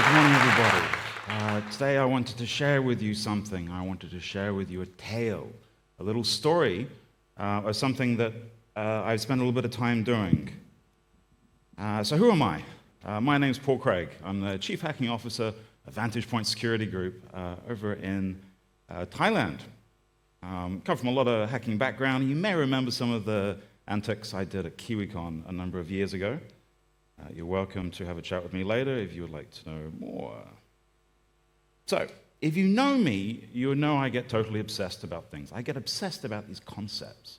Good morning, everybody. Today I wanted to share with you something. I wanted to share with you a tale, a little story of something that I've spent a little bit of time doing. So who am I? My name's Paul Craig. I'm the Chief Hacking Officer of Vantage Point Security Group over in Thailand. Come from a lot of hacking background. You may remember some of the antics I did at KiwiCon a number of years ago. You're welcome to have a chat with me later if you would like to know more. So, if you know me, you know I get totally obsessed about things. I get obsessed about these concepts,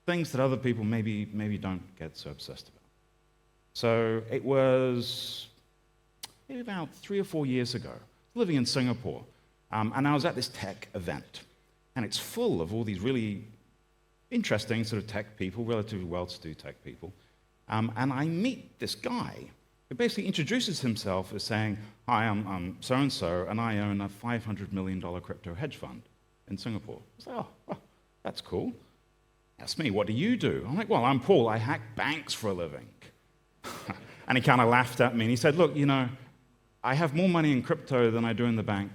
things that other people maybe don't get so obsessed about. So, it was maybe about 3 or 4 years ago, living in Singapore, and I was at this tech event, and it's full of all these really interesting sort of tech people, relatively well-to-do tech people. And I meet this guy who basically introduces himself as saying, "Hi, I'm so-and-so, and I own a $500 million crypto hedge fund in Singapore." I was like, "Oh, well, that's cool. That's me. What do you do?" I'm like, "Well, I'm Paul. I hack banks for a living." And he kind of laughed at me, and he said, "Look, you know, I have more money in crypto than I do in the bank."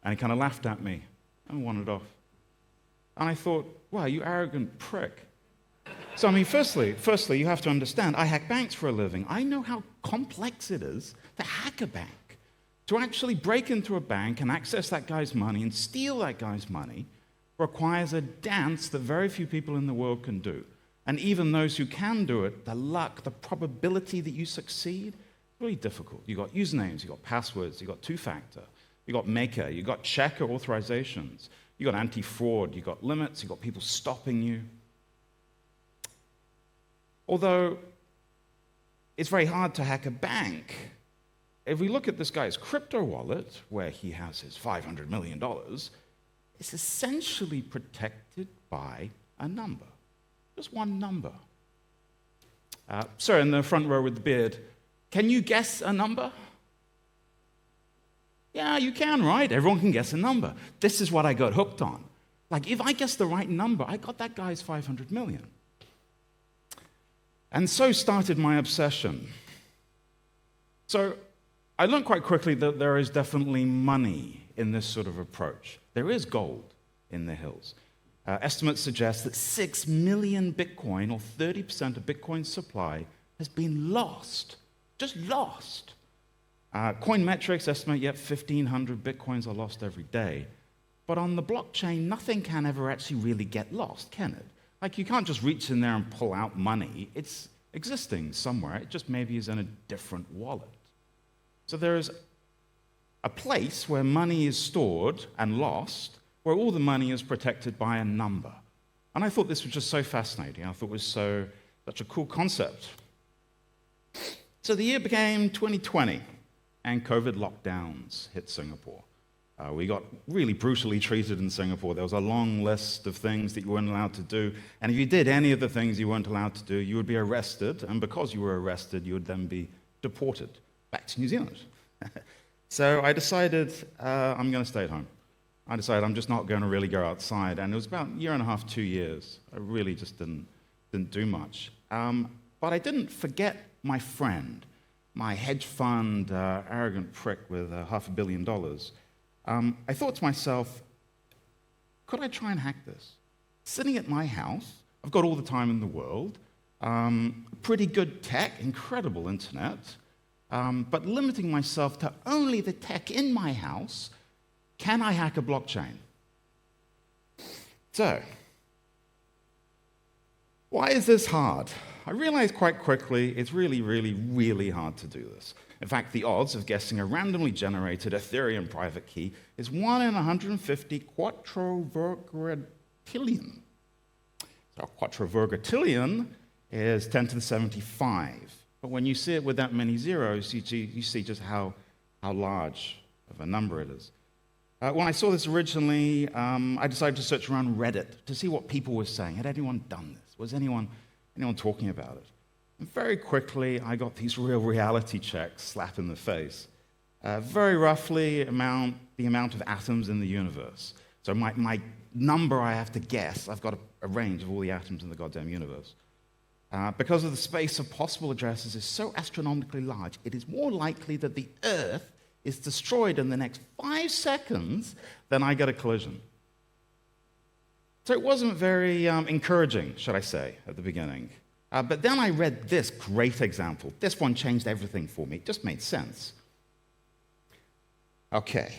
And he kind of laughed at me and wandered off. And I thought, wow, you arrogant prick. So, I mean, firstly, you have to understand, I hack banks for a living. I know how complex it is to hack a bank. To actually break into a bank and access that guy's money and steal that guy's money requires a dance that very few people in the world can do. And even those who can do it, the luck, the probability that you succeed, really difficult. You've got usernames, you've got passwords, you've got two-factor, you've got maker, you've got checker authorizations, you've got anti-fraud, you've got limits, you've got people stopping you. Although it's very hard to hack a bank, if we look at this guy's crypto wallet, where he has his $500 million, it's essentially protected by a number. Just one number. Sir in the front row with the beard, can you guess a number? Yeah, you can, right? Everyone can guess a number. This is what I got hooked on. Like, if I guess the right number, I got that guy's 500 million. And so started my obsession. So I learned quite quickly that there is definitely money in this sort of approach. There is gold in the hills. Estimates suggest that 6 million Bitcoin, or 30% of Bitcoin's supply, has been lost. Just lost. Coinmetrics estimate yet 1,500 Bitcoins are lost every day. But on the blockchain, nothing can ever actually really get lost, can it? Like, you can't just reach in there and pull out money. It's existing somewhere. It just maybe is in a different wallet. So there is a place where money is stored and lost, where all the money is protected by a number. And I thought this was just so fascinating. I thought it was such a cool concept. So the year became 2020, and COVID lockdowns hit Singapore. We got really brutally treated in Singapore. There was a long list of things that you weren't allowed to do. And if you did any of the things you weren't allowed to do, you would be arrested. And because you were arrested, you would then be deported back to New Zealand. So I decided I'm going to stay at home. I decided I'm just not going to really go outside. And it was about a year and a half, 2 years. I really just didn't do much. But I didn't forget my friend, my hedge fund arrogant prick with $500 million. I thought to myself, could I try and hack this? Sitting at my house, I've got all the time in the world, pretty good tech, incredible internet, but limiting myself to only the tech in my house, can I hack a blockchain? So, why is this hard? I realized quite quickly it's really, really, really hard to do this. In fact, the odds of guessing a randomly generated Ethereum private key is 1 in 150 quattrovirgatillion. So quattrovirgatillion is 10 to the 75. But when you see it with that many zeros, you see just how large of a number it is. When I saw this originally, I decided to search around Reddit to see what people were saying. Had anyone done this? Was anyone talking about it? And very quickly, I got these real reality checks slap in the face. Very roughly the amount of atoms in the universe. So my number I have to guess, I've got a range of all the atoms in the goddamn universe. Because of the space of possible addresses is so astronomically large, it is more likely that the Earth is destroyed in the next 5 seconds, then I get a collision. So it wasn't very encouraging, should I say, at the beginning. But then I read this great example. This one changed everything for me. It just made sense. Okay.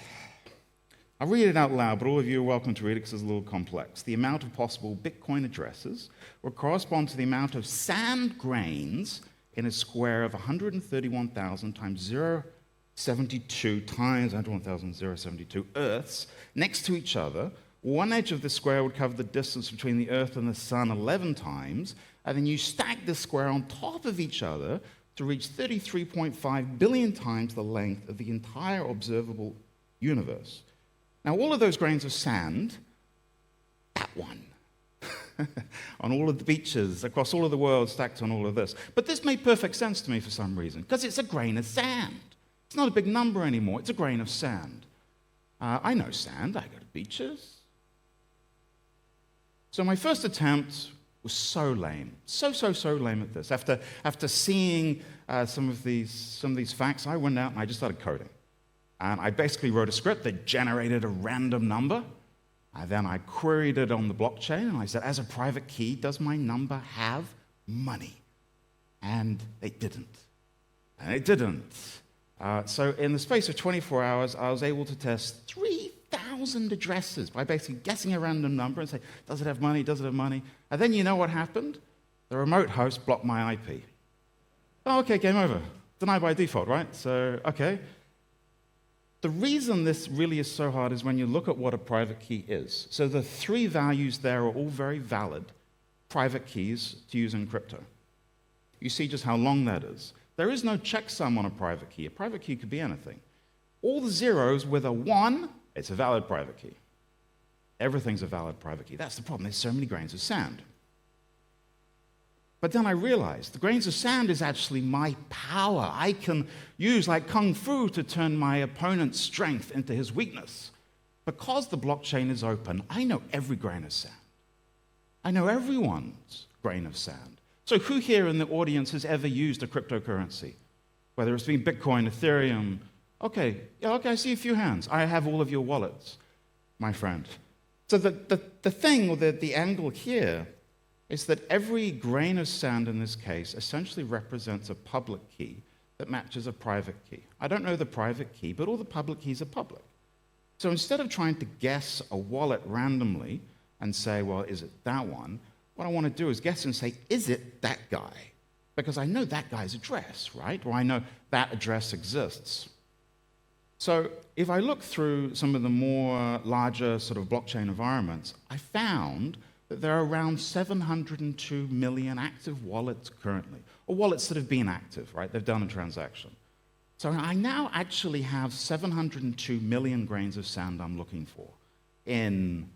I'll read it out loud, but all of you are welcome to read it because it's a little complex. The amount of possible Bitcoin addresses will correspond to the amount of sand grains in a square of 131,000 times 0.72 times 101,072 Earths next to each other. One edge of the square would cover the distance between the Earth and the Sun 11 times, and then you stack the square on top of each other to reach 33.5 billion times the length of the entire observable universe. Now, all of those grains of sand, that one, on all of the beaches, across all of the world, stacked on all of this. But this made perfect sense to me for some reason, because it's a grain of sand. It's not a big number anymore, it's a grain of sand. I know sand, I go to beaches. So my first attempt was so lame, so lame at this. After seeing some of these facts, I went out and I just started coding. And I basically wrote a script that generated a random number. And then I queried it on the blockchain, and I said, as a private key, does my number have money? And it didn't. And it didn't. So in the space of 24 hours, I was able to test 3,000 addresses by basically guessing a random number and say, does it have money, does it have money? And then you know what happened? The remote host blocked my IP. Oh, okay, game over. Denied by default, right? So, okay. The reason this really is so hard is when you look at what a private key is. So the 3 values there are all very valid private keys to use in crypto. You see just how long that is. There is no checksum on a private key. A private key could be anything. All the zeros with a 1, it's a valid private key. Everything's a valid private key. That's the problem. There's so many grains of sand. But then I realized the grains of sand is actually my power. I can use, like kung fu, to turn my opponent's strength into his weakness. Because the blockchain is open, I know every grain of sand. I know everyone's grain of sand. So who here in the audience has ever used a cryptocurrency? Whether it's been Bitcoin, Ethereum. Okay, I see a few hands. I have all of your wallets, my friend. So the thing, or the angle here, is that every grain of sand in this case essentially represents a public key that matches a private key. I don't know the private key, but all the public keys are public. So instead of trying to guess a wallet randomly and say, well, is it that one? What I want to do is guess and say, is it that guy? Because I know that guy's address, right? Or I know that address exists. So if I look through some of the more larger sort of blockchain environments, I found that there are around 702 million active wallets currently, or wallets that have been active, right? They've done a transaction. So I now actually have 702 million grains of sand I'm looking for in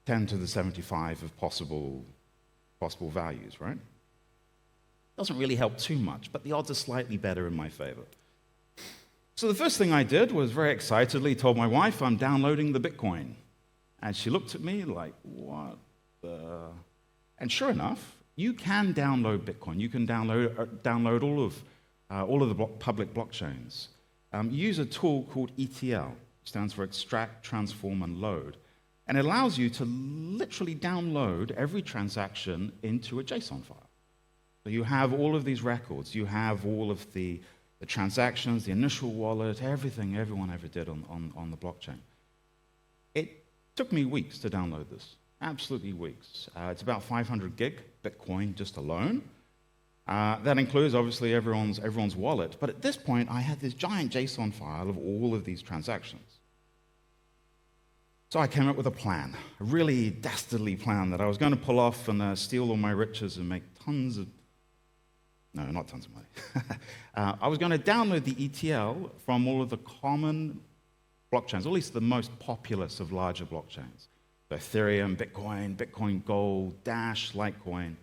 10 to the 75 of possible values, right? Doesn't really help too much, but the odds are slightly better in my favor. So the first thing I did was very excitedly told my wife I'm downloading the Bitcoin. And she looked at me like, what the... And sure enough, you can download Bitcoin. You can download all of the public blockchains. Use a tool called ETL, which stands for Extract, Transform, and Load. And it allows you to literally download every transaction into a JSON file. So you have all of these records. You have all of the transactions, the initial wallet, everything everyone ever did on the blockchain. It took me weeks to download this, absolutely weeks. It's about 500 gig Bitcoin just alone. That includes, obviously, everyone's wallet. But at this point, I had this giant JSON file of all of these transactions. So I came up with a plan, a really dastardly plan that I was going to pull off and steal all my riches and make tons of... No, not tons of money. I was going to download the ETL from all of the common blockchains, or at least the most populous of larger blockchains. So Ethereum, Bitcoin Gold, Dash, Litecoin.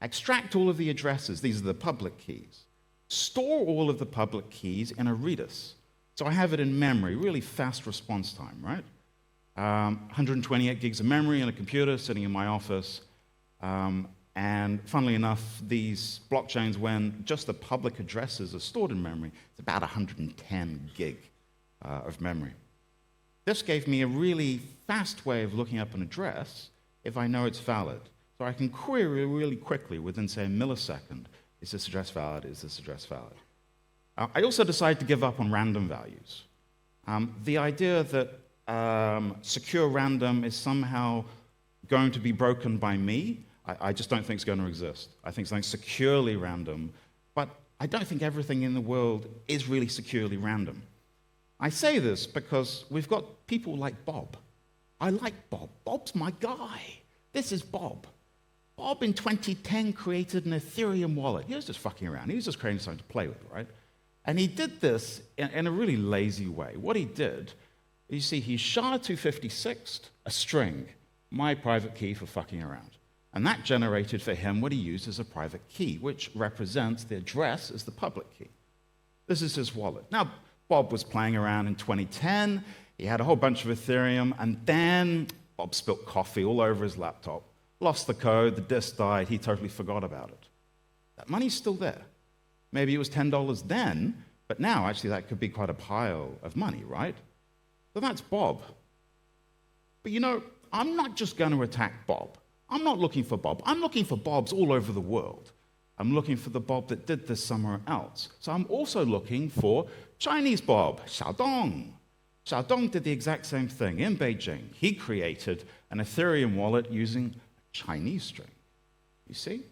Extract all of the addresses. These are the public keys. Store all of the public keys in a Redis. So I have it in memory, really fast response time, right? 128 gigs of memory in a computer sitting in my office. And funnily enough, these blockchains, when just the public addresses are stored in memory, it's about 110 gig of memory. This gave me a really fast way of looking up an address if I know it's valid. So I can query really quickly within, say, a millisecond. Is this address valid? Is this address valid? I also decided to give up on random values. The idea that secure random is somehow going to be broken by me, I just don't think it's going to exist. I think something securely random, but I don't think everything in the world is really securely random. I say this because we've got people like Bob. I like Bob. Bob's my guy. This is Bob. Bob in 2010 created an Ethereum wallet. He was just fucking around. He was just creating something to play with, right? And he did this in a really lazy way. What he did, you see, he SHA-256'd a string, my private key for fucking around. And that generated for him what he used as a private key, which represents the address as the public key. This is his wallet. Now, Bob was playing around in 2010. He had a whole bunch of Ethereum, and then Bob spilt coffee all over his laptop, lost the code, the disk died, he totally forgot about it. That money's still there. Maybe it was $10 then, but now actually that could be quite a pile of money, right? So that's Bob. But you know, I'm not just going to attack Bob. I'm not looking for Bob. I'm looking for Bobs all over the world. I'm looking for the Bob that did this somewhere else. So I'm also looking for Chinese Bob, Xiaodong. Xiaodong did the exact same thing in Beijing. He created an Ethereum wallet using a Chinese string. You see?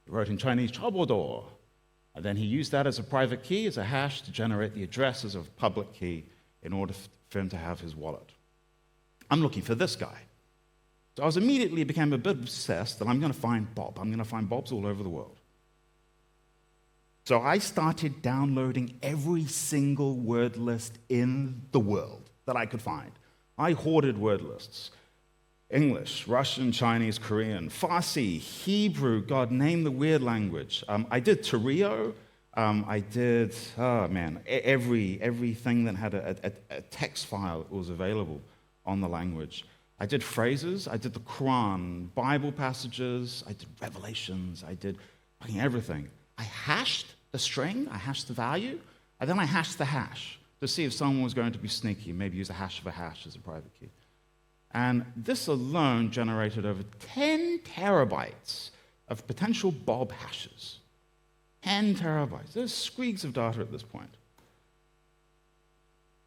He wrote in Chinese, Chaobodo. And then he used that as a private key, as a hash, to generate the address as a public key in order for him to have his wallet. I'm looking for this guy. So I was immediately became a bit obsessed that I'm going to find Bob. I'm going to find Bobs all over the world. So I started downloading every single word list in the world that I could find. I hoarded word lists. English, Russian, Chinese, Korean, Farsi, Hebrew, God, name the weird language. I did Turio. I did, everything that had a text file that was available on the language. I did phrases. I did the Quran, Bible passages. I did revelations. I did fucking everything. I hashed the string. I hashed the value. And then I hashed the hash to see if someone was going to be sneaky, maybe use a hash of a hash as a private key. And this alone generated over 10 terabytes of potential Bob hashes. 10 terabytes. There's squeaks of data at this point.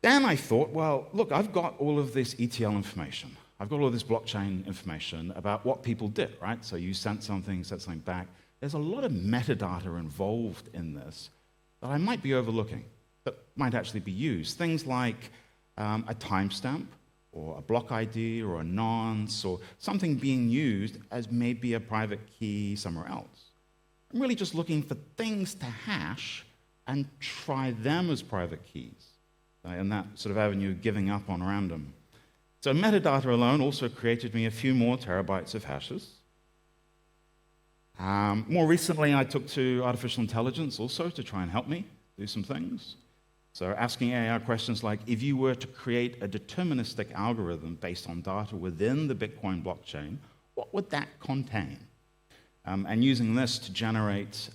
Then I thought, well, look, I've got all of this ETL information. I've got all of this blockchain information about what people did, right? So you sent something back. There's a lot of metadata involved in this that I might be overlooking, that might actually be used. Things like a timestamp, or a block ID, or a nonce, or something being used as maybe a private key somewhere else. I'm really just looking for things to hash and try them as private keys, in that sort of avenue of giving up on random. So metadata alone also created me a few more terabytes of hashes. More recently, I took to artificial intelligence also to try and help me do some things. So asking AI questions like, if you were to create a deterministic algorithm based on data within the Bitcoin blockchain, what would that contain? And using this to generate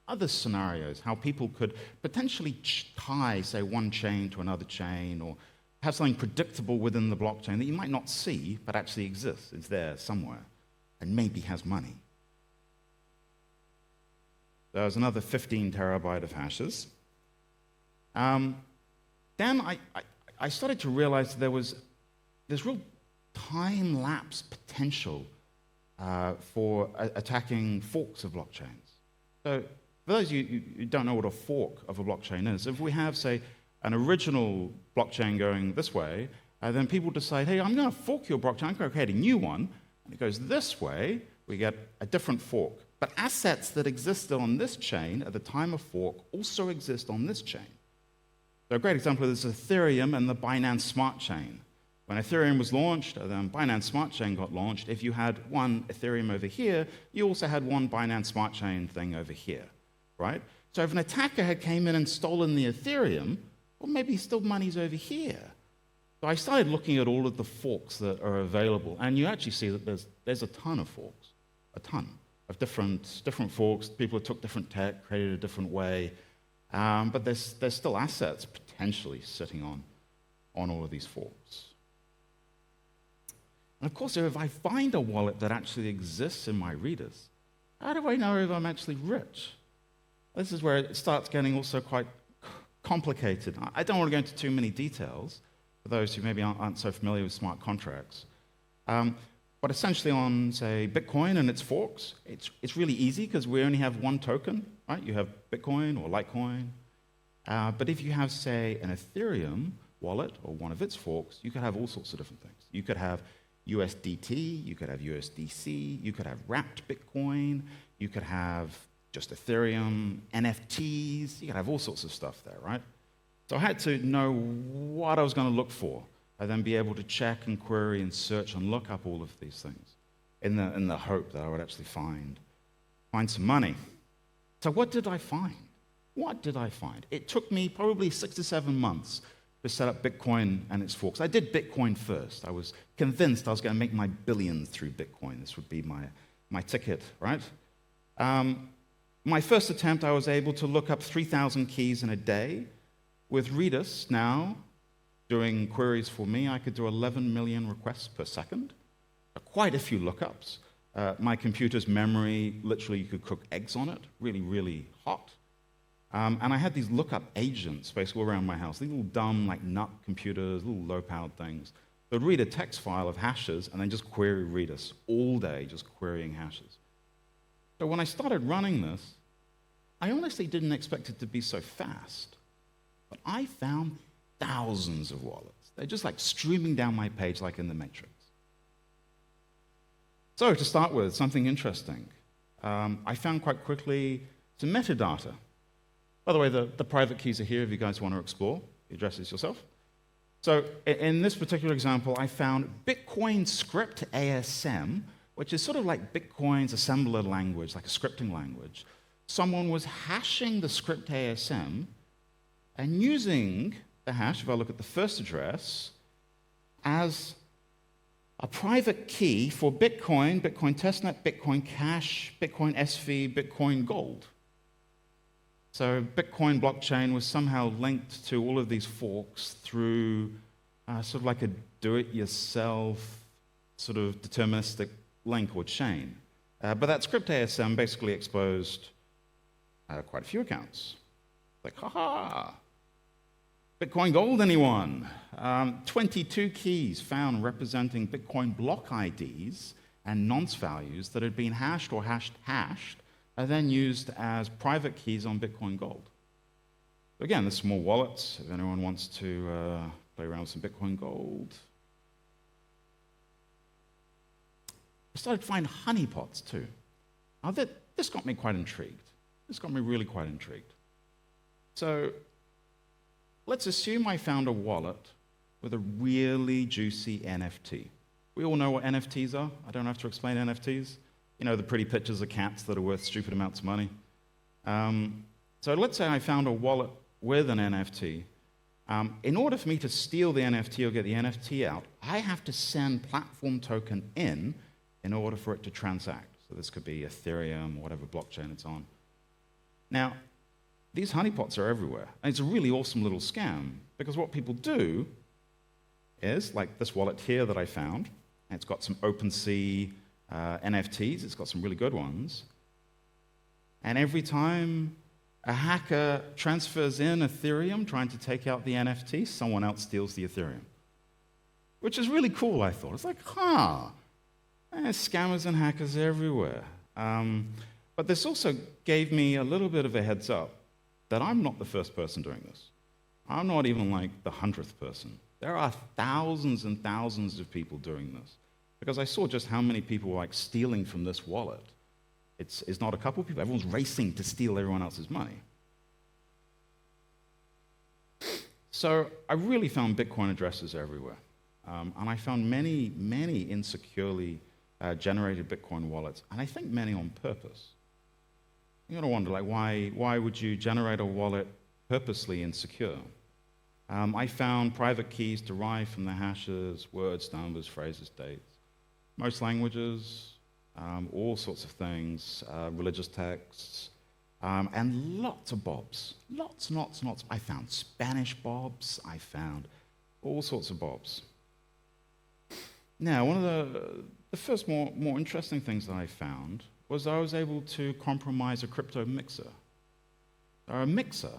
other scenarios, how people could potentially tie, say, one chain to another chain, or have something predictable within the blockchain that you might not see, but actually exists. It's there somewhere, and maybe has money. There's another 15 terabyte of hashes. Then I started to realize there's real time-lapse potential for attacking forks of blockchains. So for those of you who don't know what a fork of a blockchain is, if we have, say, an original blockchain going this way, then people decide, hey, I'm going to fork your blockchain, I'm going to create a new one, and it goes this way, we get a different fork. But assets that existed on this chain at the time of fork also exist on this chain. So a great example is Ethereum and the Binance Smart Chain. When Ethereum was launched, then Binance Smart Chain got launched. If you had one Ethereum over here, you also had one Binance Smart Chain thing over here, right? So if an attacker had came in and stolen the Ethereum, well, maybe still money's over here. So I started looking at all of the forks that are available, and you actually see that there's a ton of forks, a ton of different forks. People took different tech, created a different way. But there's still assets potentially sitting on all of these forks. And of course, if I find a wallet that actually exists in my readers, how do I know if I'm actually rich? This is where it starts getting also quite complicated. I don't want to go into too many details for those who maybe aren't so familiar with smart contracts. But essentially on, say, Bitcoin and its forks, it's really easy because we only have one token, right? You have Bitcoin or Litecoin. But if you have, say, an Ethereum wallet or one of its forks, you could have all sorts of different things. You could have USDT, you could have USDC, you could have wrapped Bitcoin, you could have just Ethereum, NFTs, you could have all sorts of stuff there, right? So I had to know what I was going to look for, and then be able to check and query and search and look up all of these things in the hope that I would actually find some money. So what did I find? What did I find? It took me probably 6 to 7 months to set up Bitcoin and its forks. I did Bitcoin first. I was convinced I was going to make my billions through Bitcoin. This would be my ticket, right? My first attempt, I was able to look up 3,000 keys in a day. With Redis now doing queries for me, I could do 11 million requests per second. Quite a few lookups. My computer's memory, literally you could cook eggs on it, really, really hot. And I had these lookup agents basically around my house, these little dumb, like nut computers, little low-powered things. They'd read a text file of hashes and then just query Redis all day, just querying hashes. So when I started running this, I honestly didn't expect it to be so fast. But I found thousands of wallets. They're just like streaming down my page like in the Matrix. So to start with, something interesting. I found quite quickly some metadata. By the way, the private keys are here if you guys want to explore the addresses yourself. So in this particular example, I found Bitcoin script ASM, which is sort of like Bitcoin's assembler language, like a scripting language. Someone was hashing the script ASM and using the hash, if I look at the first address, as a private key for Bitcoin, Bitcoin testnet, Bitcoin Cash, Bitcoin SV, Bitcoin Gold. So Bitcoin blockchain was somehow linked to all of these forks through sort of like a do-it-yourself sort of deterministic link or chain. But that script ASM basically exposed quite a few accounts. Like, ha-ha! Bitcoin Gold, anyone? 22 keys found representing Bitcoin block IDs and nonce values that had been hashed or hashed are then used as private keys on Bitcoin Gold. Again, there's small wallets, if anyone wants to play around with some Bitcoin Gold. I started to find honeypots too. Now this got me quite intrigued. This got me really quite intrigued. So let's assume I found a wallet with a really juicy NFT. We all know what NFTs are. I don't have to explain NFTs. You know, the pretty pictures of cats that are worth stupid amounts of money. So let's say I found a wallet with an NFT. In order for me to steal the NFT or get the NFT out, I have to send platform token in order for it to transact. So this could be Ethereum or whatever blockchain it's on. Now, these honeypots are everywhere. And it's a really awesome little scam because what people do is, like this wallet here that I found, it's got some OpenSea NFTs, it's got some really good ones. And every time a hacker transfers in Ethereum trying to take out the NFT, someone else steals the Ethereum. Which is really cool, I thought. It's like, there's scammers and hackers everywhere. But this also gave me a little bit of a heads up that I'm not the first person doing this. I'm not even like the 100th person. There are thousands and thousands of people doing this. Because I saw just how many people were like stealing from this wallet. It's not a couple of people. Everyone's racing to steal everyone else's money. So I really found Bitcoin addresses everywhere. And I found many, many insecurely generated Bitcoin wallets, and I think many on purpose. You're going to wonder, like, why would you generate a wallet purposely insecure? I found private keys derived from the hashes, words, numbers, phrases, dates. Most languages, all sorts of things, religious texts, and lots of bobs. Lots. I found Spanish bobs. I found all sorts of bobs. Now, one of the first more interesting things that I found was I was able to compromise a crypto mixer. A mixer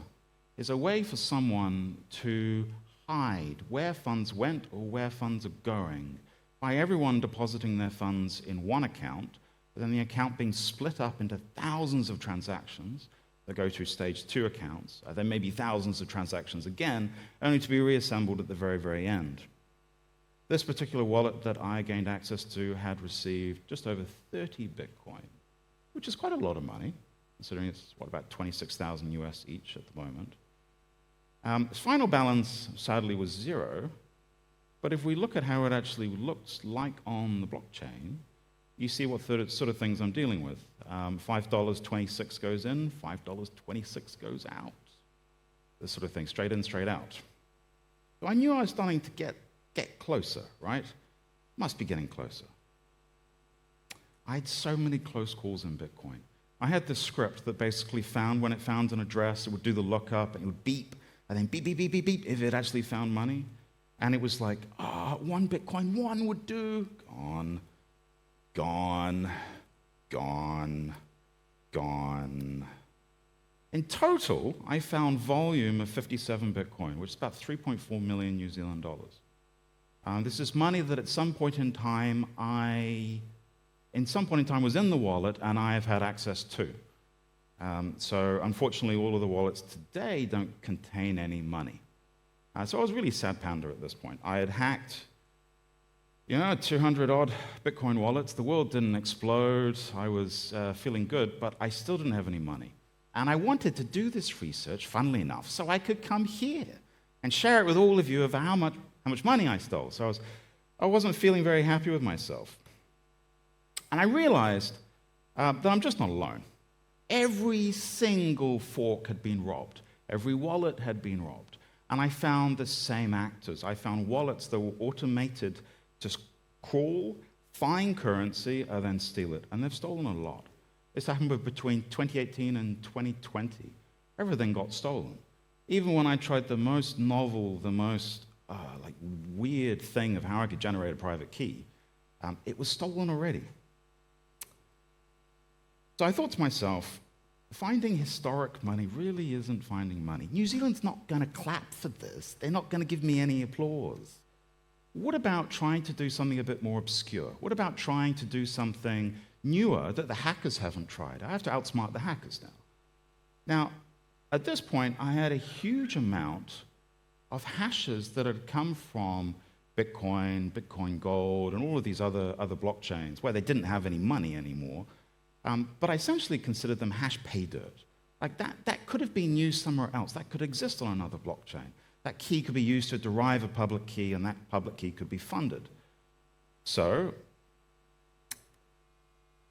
is a way for someone to hide where funds went or where funds are going by everyone depositing their funds in one account, but then the account being split up into thousands of transactions that go through stage 2 accounts. There may be thousands of transactions again, only to be reassembled at the very, very end. This particular wallet that I gained access to had received just over 30 Bitcoin, which is quite a lot of money, considering it's, about 26,000 US each at the moment. Its final balance, sadly, was 0, but if we look at how it actually looks like on the blockchain, you see what sort of things I'm dealing with. $5.26 goes in, $5.26 goes out. This sort of thing, straight in, straight out. So I knew I was starting to get closer, right? Must be getting closer. I had so many close calls in Bitcoin. I had this script that basically found, when it found an address, it would do the lookup, and it would beep, and then beep, beep, beep, beep, beep, if it actually found money. And it was like, 1 Bitcoin, 1 would do. Gone, gone, gone, gone. In total, I found volume of 57 Bitcoin, which is about 3.4 million New Zealand dollars. This is money that at some point in time was in the wallet and I have had access to. So unfortunately, all of the wallets today don't contain any money. So I was really sad panda at this point. I had hacked 200 odd Bitcoin wallets. The world didn't explode. I was feeling good, but I still didn't have any money. And I wanted to do this research, funnily enough, so I could come here and share it with all of you of how much money I stole. So I wasn't feeling very happy with myself. And I realized that I'm just not alone. Every single fork had been robbed. Every wallet had been robbed. And I found the same actors. I found wallets that were automated to crawl, find currency, and then steal it. And they've stolen a lot. This happened between 2018 and 2020. Everything got stolen. Even when I tried the most novel, the most weird thing of how I could generate a private key, it was stolen already. So I thought to myself, finding historic money really isn't finding money. New Zealand's not going to clap for this. They're not going to give me any applause. What about trying to do something a bit more obscure? What about trying to do something newer that the hackers haven't tried? I have to outsmart the hackers now. Now, at this point, I had a huge amount of hashes that had come from Bitcoin, Bitcoin Gold, and all of these other blockchains where they didn't have any money anymore. But I essentially considered them hash pay dirt. Like that could have been used somewhere else. That could exist on another blockchain. That key could be used to derive a public key, and that public key could be funded. So,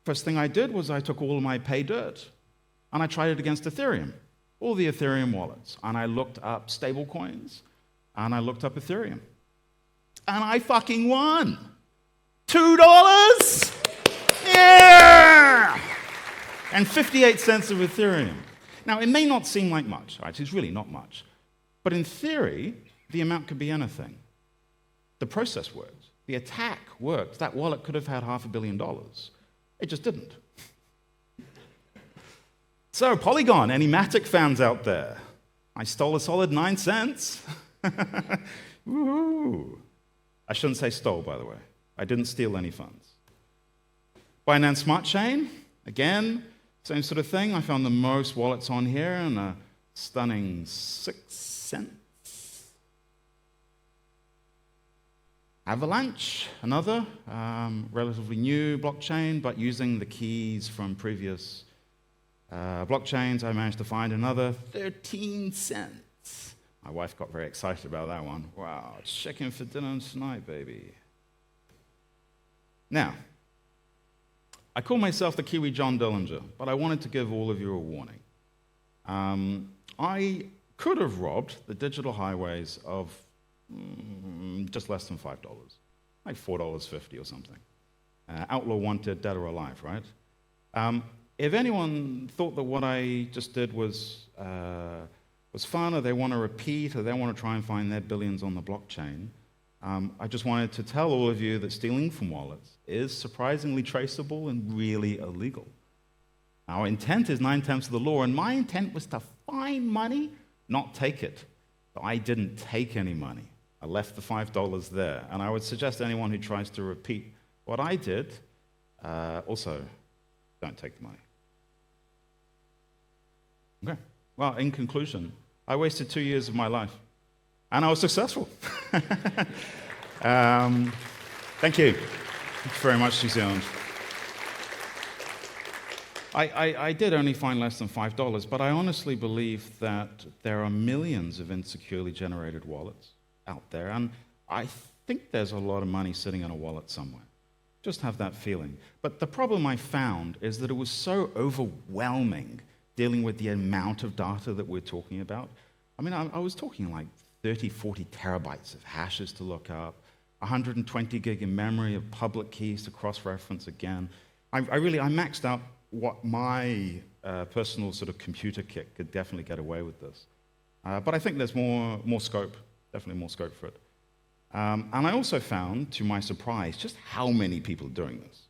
first thing I did was I took all of my pay dirt, and I tried it against Ethereum, all the Ethereum wallets. And I looked up stablecoins, and I looked up Ethereum. And I fucking won! $2? Yeah! And 58 cents of Ethereum. Now, it may not seem like much, right? It's really not much. But in theory, the amount could be anything. The process worked. The attack worked. That wallet could have had $500 million. It just didn't. So, Polygon, any Matic fans out there? I stole a solid 9 cents. Woo-hoo. I shouldn't say stole, by the way. I didn't steal any funds. Binance Smart Chain, again, same sort of thing. I found the most wallets on here and a stunning 6 cents. Avalanche, another relatively new blockchain, but using the keys from previous blockchains, I managed to find another 13 cents. My wife got very excited about that one. Wow, chicken for dinner tonight, baby. Now, I call myself the Kiwi John Dillinger, but I wanted to give all of you a warning. I could have robbed the digital highways of just less than $5, like $4.50 or something. Outlaw wanted, dead or alive, right? If anyone thought that what I just did was was fun, or they want to repeat, or they want to try and find their billions on the blockchain, I just wanted to tell all of you that stealing from wallets is surprisingly traceable and really illegal. Our intent is 9/10 of the law, and my intent was to find money, not take it. But I didn't take any money. I left the $5 there, and I would suggest anyone who tries to repeat what I did, also don't take the money. Okay. Well, in conclusion, I wasted 2 years of my life, and I was successful. Thank you. Thank you very much, New Zealand. I did only find less than $5, but I honestly believe that there are millions of insecurely generated wallets out there, and I think there's a lot of money sitting in a wallet somewhere. Just have that feeling. But the problem I found is that it was so overwhelming dealing with the amount of data that we're talking about. I mean, I was talking like 30, 40 terabytes of hashes to look up, 120 gig in memory of public keys to cross-reference again. I maxed out what my personal sort of computer kit could definitely get away with this. But I think there's more scope, definitely more scope for it. And I also found, to my surprise, just how many people are doing this.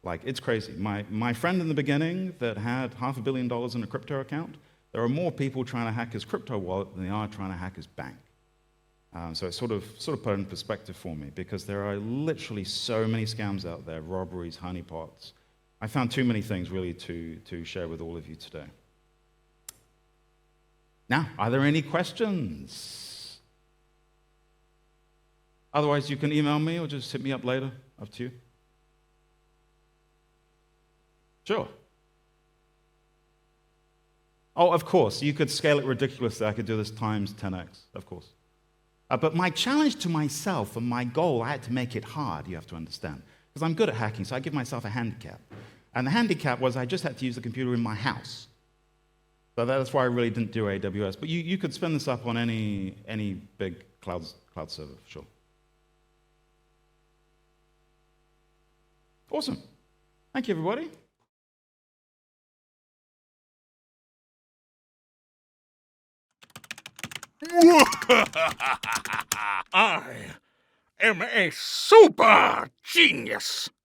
Like, it's crazy. My friend in the beginning that had $500 million in a crypto account, there are more people trying to hack his crypto wallet than there are trying to hack his bank. So it sort of put it in perspective for me, because there are literally so many scams out there, robberies, honeypots. I found too many things really to share with all of you today. Now, are there any questions? Otherwise, you can email me or just hit me up later. Up to you. Sure. Oh, of course. You could scale it ridiculously. I could do this times 10x, of course. But my challenge to myself and my goal, I had to make it hard, you have to understand. Because I'm good at hacking, so I give myself a handicap. And the handicap was I just had to use the computer in my house. So that's why I really didn't do AWS. But you could spin this up on any big cloud server, sure. Awesome. Thank you, everybody. I am a super genius.